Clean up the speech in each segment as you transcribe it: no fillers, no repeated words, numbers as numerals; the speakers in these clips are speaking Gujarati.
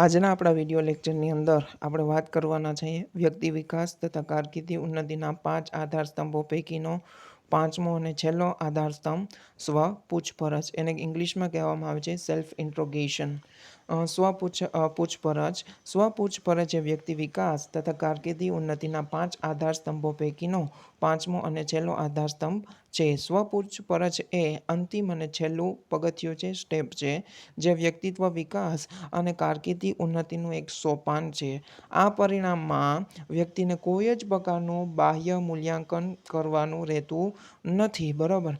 આજના આપણા વિડીયો લેક્ચરની અંદર આપણે વાત કરવાના છીએ વ્યક્તિ વિકાસ તથા કારકિર્દી ઉન્નતિના 5 આધાર સ્તંભો પૈકીનો 5મો અને છેલ્લો આધાર સ્તંભ સ્વ પૂછપરછ. એને ઇંગ્લિશમાં કહેવામાં આવે છે સેલ્ફ ઇન્ટ્રોગેશન. પૂછપરછ એ વ્યક્તિ વિકાસ તથા કારકિર્દી ઉન્નતિના 5 આધાર સ્તંભો પૈકીનો 5મો અને છેલ્લો આધાર સ્તંભ છે. સ્વપૂછપરછ એ અંતિમ અને છેલ્લું પગથિયું છે, સ્ટેપ છે, જે વ્યક્તિત્વ વિકાસ અને કારકિર્દી ઉન્નતિનું એક સોપાન છે. આ પરિણામમાં વ્યક્તિને કોઈ જ પ્રકારનું બાહ્ય મૂલ્યાંકન કરવાનું રહેતું નથી, બરાબર,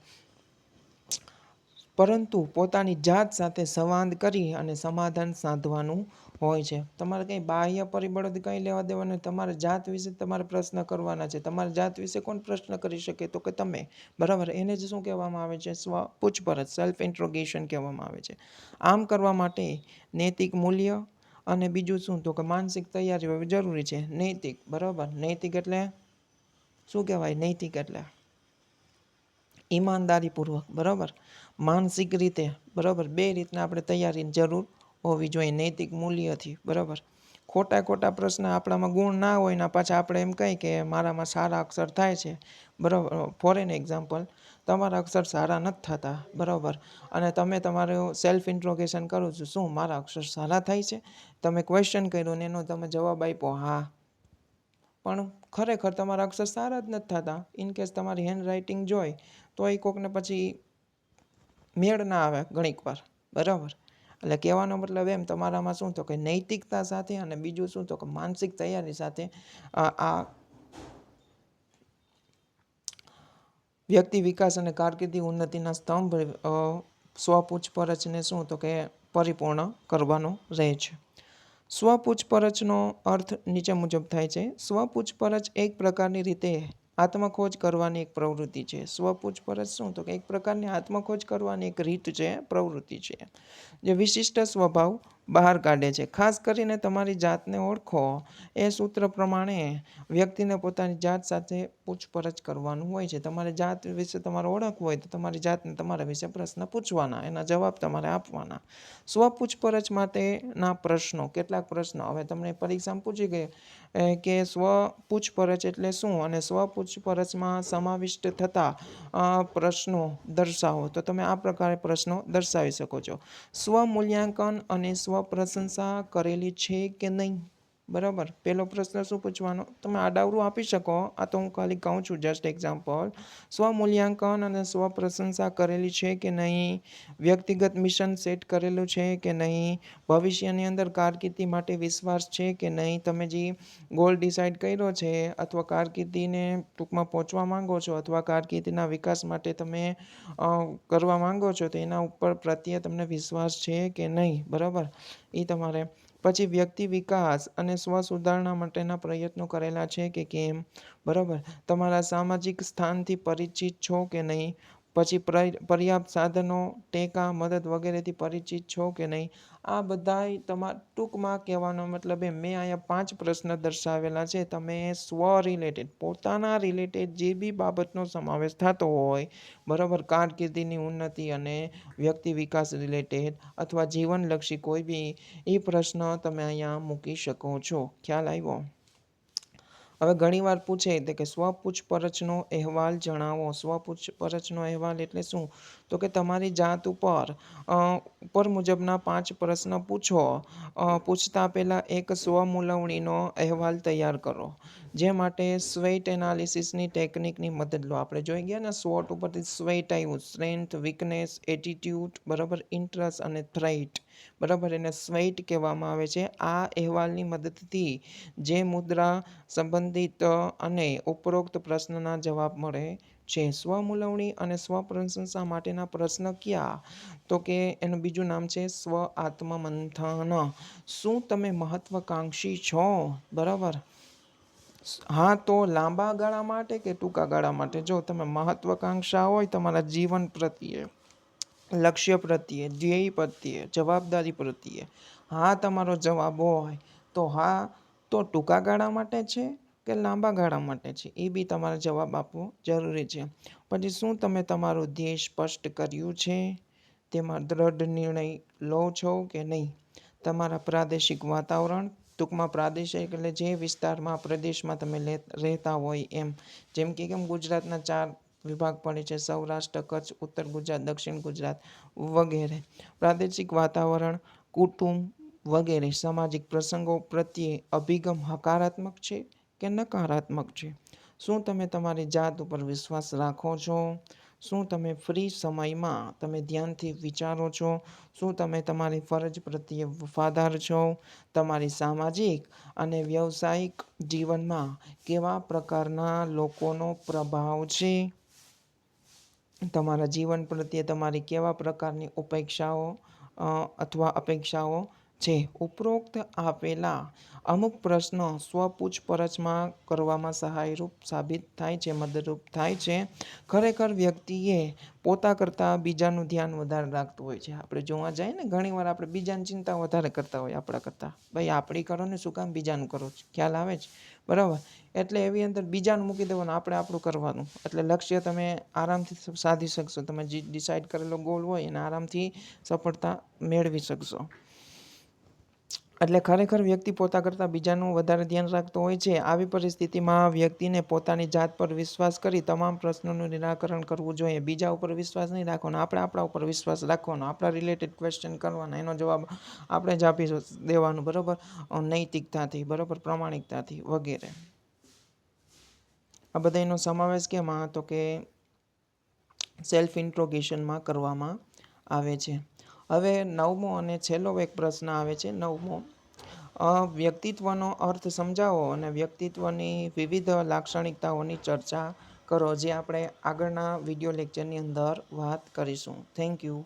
પરંતુ પોતાની જાત સાથે સંવાદ કરી અને સમાધાન સાધવાનું હોય છે. તમારે કંઈ બાહ્ય પરિબળોથી કંઈ લેવા દેવાનું, તમારે જાત વિશે તમારે પ્રશ્ન કરવાના છે. તમારી જાત વિશે કોણ પ્રશ્ન કરી શકે? તો કે તમે, બરાબર. એને જ શું કહેવામાં આવે છે? સ્વ પૂછપરછ, સેલ્ફ ઇન્ટ્રોગેશન કહેવામાં આવે છે. આમ કરવા માટે નૈતિક મૂલ્ય અને બીજું શું, તો કે માનસિક તૈયારી હોવી જરૂરી છે. નૈતિક, બરાબર. નૈતિક એટલે શું કહેવાય? નૈતિક એટલે ઈમાનદારીપૂર્વક, બરાબર, માનસિક રીતે, બરાબર, બે રીતના આપણે તૈયારીની જરૂર હોવી જોઈએ. નૈતિક મૂલ્યથી, બરાબર. ખોટા પ્રશ્ન આપણામાં ગુણ ના હોય ને પાછા આપણે એમ કહીએ કે મારામાં સારા અક્ષર થાય છે, બરાબર. ફોર એન એક્ઝામ્પલ, તમારા અક્ષર સારા નથી થતા, બરાબર, અને તમે તમારું સેલ્ફ ઇન્ટ્રોગેશન કરો છો, શું મારા અક્ષર સારા થાય છે? તમે ક્વેશ્ચન કર્યું ને એનો તમે જવાબ આપ્યો હા, પણ ખરેખર તમારા અક્ષર સારા જ નથી થતા. ઇનકેસ તમારી હેન્ડ રાઇટિંગ જોઈ તો એ કોકને પછી મેળ ના આવે ઘણીક વાર, બરાબર. એટલે કહેવાનો મતલબ એમ, તમારામાં શું, તો કે નૈતિકતા સાથે અને બીજું શું, તો કે માનસિક તૈયારી સાથે આ વ્યક્તિ વિકાસ અને કારકિર્દી ઉન્નતિના સ્તંભ સ્વપૂછપરછને શું, તો કે પરિપૂર્ણ કરવાનો રહે છે. સ્વપૂછપરછનો અર્થ નીચે મુજબ થાય છે. સ્વપૂછપરછ એક પ્રકારની રીતે આત્મખોજ કરવાની એક પ્રવૃત્તિ છે. સ્વપૂછપરછ શું, તો કે એક પ્રકારની આત્મખોજ કરવાની એક રીત છે, પ્રવૃત્તિ છે, જે વિશિષ્ટ સ્વભાવ બહાર કાઢે છે. ખાસ કરીને તમારી જાતને ઓળખો એ સૂત્ર પ્રમાણે વ્યક્તિને પોતાની જાત સાથે પૂછપરછ કરવાનું હોય છે. તમારી જાત વિશે તમારે ઓળખવું હોય તો તમારી જાતને તમારા વિશે પ્રશ્ન પૂછવાના, એના જવાબ તમારે આપવાના. સ્વપૂછપરછ માટેના પ્રશ્નો, કેટલાક પ્રશ્નો હવે તમને પરીક્ષામાં પૂછી ગઈ કે સ્વપૂછપરછ એટલે શું અને સ્વપૂછપરછમાં સમાવિષ્ટ થતા પ્રશ્નો દર્શાવો, તો તમે આ પ્રકારે પ્રશ્નો દર્શાવી શકો છો. સ્વમૂલ્યાંકન અને સ્વપ્રશંસા કરેલી છે કે નહીં, બરાબર. પહેલો પ્રશ્ન શું પૂછવાનો, તમે આડાવરું આપી શકો, આ તો હું ખાલી કહું છું, જસ્ટ એક્ઝામ્પલ. સ્વમૂલ્યાંકન અને સ્વપ્રશંસા કરેલી છે કે નહીં, વ્યક્તિગત મિશન સેટ કરેલું છે કે નહીં, ભવિષ્યની અંદર કારકિર્દી માટે વિશ્વાસ છે કે નહીં, તમે જે ગોલ ડિસાઇડ કર્યો છે અથવા કારકિર્દીને ટૂંકમાં પહોંચવા માંગો છો અથવા કારકિર્દીના વિકાસ માટે તમે કરવા માંગો છો, તો એના ઉપર પ્રત્યે તમને વિશ્વાસ છે કે નહીં, બરાબર, એ તમારે. પછી વ્યક્તિ વિકાસ અને સ્વ સુધારણા માટેના પ્રયત્નો કરેલા છે કે કેમ, બરાબર. તમારા સામાજિક સ્થાનથી પરિચિત છો કે નહીં, પછી પર્યાપ્ત સાધનો, ટેકા, મદદ વગેરેથી પરિચિત છો કે નહીં. આ બધાય ટૂંકમાં કહેવાનો મતલબ એ મેં અહીંયા 5 પ્રશ્ન દર્શાવેલા છે. તમે સ્વ રિલેટેડ, પોતાના રિલેટેડ જે બી બાબતનો સમાવેશ થતો હોય, બરાબર, કારકિર્દીની ઉન્નતિ અને વ્યક્તિ વિકાસ રિલેટેડ અથવા જીવનલક્ષી કોઈ બી એ પ્રશ્ન તમે અહીંયા મૂકી શકો છો. ખ્યાલ આવ્યો? હવે ઘણીવાર પૂછે કે સ્વપૂછપરછનો અહેવાલ જણાવો. સ્વપૂછપરછનો અહેવાલ એટલે શું, તો કે તમારી જાત ઉપર મુજબના 5 પ્રશ્ન પૂછતા પહેલાં એક સ્વમૂલવણીનો અહેવાલ તૈયાર કરો. જે માટે સ્વેટ એનાલિસિસની ટેકનિકની મદદ લો. આપણે જોઈ ગયા ને, SWOT ઉપરથી સ્વેટ આવ્યું, સ્ટ્રેન્થ, વીકનેસ, એટીટ્યુડ, બરાબર, ઇન્ટરેસ્ટ અને થ્રેટ, બરાબર, એને સ્વેટ કહેવામાં આવે છે. આ અહેવાલની મદદથી જે મુદ્રા સંબંધિત અને ઉપરોક્ત પ્રશ્નના જવાબ મળે છે. સ્વમૂલવણી અને સ્વપ્રશંસા માટેના પ્રશ્ન કયા, તો કે એનું બીજું નામ છે સ્વ આત્મમંથન. શું તમે મહત્વાકાંક્ષી છો, બરાબર? હા, તો લાંબા ગાળા માટે કે ટૂંકા ગાળા માટે? જો તમે મહત્વાકાંક્ષા હોય તમારા જીવન પ્રત્યે, લક્ષ્ય પ્રત્યે, ધ્યેય પ્રત્યે, જવાબદારી પ્રત્યે, હા તમારો જવાબ હોય તો હા, તો ટૂંકા ગાળા માટે છે કે લાંબા ગાળા માટે છે, એ બી તમારે જવાબ આપવો જરૂરી છે. પછી શું તમે તમારું ધ્યેય સ્પષ્ટ કર્યું છે, તેમાં દ્રઢ નિર્ણય લો છો કે નહીં? તમારા પ્રાદેશિક વાતાવરણ, ટૂંકમાં પ્રાદેશિક એટલે જે વિસ્તારમાં પ્રદેશમાં તમે રહેતા હોય એમ. જેમ કે કેમ ગુજરાતના 4 વિભાગ પડે છે: સૌરાષ્ટ્ર, કચ્છ, ઉત્તર ગુજરાત, દક્ષિણ ગુજરાત વગેરે. પ્રાદેશિક વાતાવરણ, કુટુંબ વગેરે સામાજિક પ્રસંગો પ્રત્યે અભિગમ હકારાત્મક છે કે નકારાત્મક છે? શું તમે તમારી જાત ઉપર વિશ્વાસ રાખો છો? શું તમે ફ્રી સમયમાં તમે ધ્યાનથી વિચારો છો? શું તમે તમારી ફરજ પ્રત્યે વફાદાર છો? તમારી સામાજિક અને વ્યવસાયિક જીવનમાં કેવા પ્રકારના લોકોનો પ્રભાવ છે? તમારા જીવન પ્રત્યે તમારી કેવા પ્રકારની અપેક્ષાઓ છે? ઉપરોક્ત આપેલા અમુક પ્રશ્નો સ્વપૂછપરછમાં કરવામાં સહાયરૂપ સાબિત થાય છે, મદદરૂપ થાય છે. ખરેખર વ્યક્તિએ પોતા કરતાં બીજાનું ધ્યાન વધારે રાખતું હોય છે. આપણે જોવા જઈએ ને ઘણીવાર આપણે બીજાની ચિંતા વધારે કરતા હોય આપણા કરતાં. ભાઈ આપણી કરો ને, શું કામ બીજાનું કરો? ખ્યાલ આવે છે? બરાબર. એટલે એવી અંદર બીજાનું મૂકી દેવાનું, આપણે આપણું કરવાનું. એટલે લક્ષ્ય તમે આરામથી સાધી શકશો. તમે જે ડિસાઇડ કરેલો ગોલ હોય એને આરામથી સફળતા મેળવી શકશો. એટલે ખરેખર વ્યક્તિ પોતા કરતાં બીજાનું વધારે ધ્યાન રાખતો હોય છે. આવી પરિસ્થિતિમાં વ્યક્તિને પોતાની જાત પર વિશ્વાસ કરી તમામ પ્રશ્નોનું નિરાકરણ કરવું જોઈએ. બીજા ઉપર વિશ્વાસ નહીં રાખવાનો, આપણે આપણા ઉપર વિશ્વાસ રાખવાનો. આપણા રિલેટેડ ક્વેશ્ચન કરવાના, એનો જવાબ આપણે જ આપી દેવાનો. બરાબર. નૈતિકતાથી, બરાબર, પ્રામાણિકતાથી વગેરે. આ બધાનો સમાવેશ કેમાં હતો કે સેલ્ફ ઇન્ટ્રોગેશનમાં કરવામાં આવે છે. હવે 9મો અને છેલ્લો એક પ્રશ્ન આવે છે. 9મો, વ્યક્તિત્વનો અર્થ સમજાવો અને વ્યક્તિત્વની વિવિધ લાક્ષણિકતાઓની ચર્ચા કરો, જે આપણે આગળના વિડીયો લેક્ચરની અંદર વાત કરીશું. Thank you.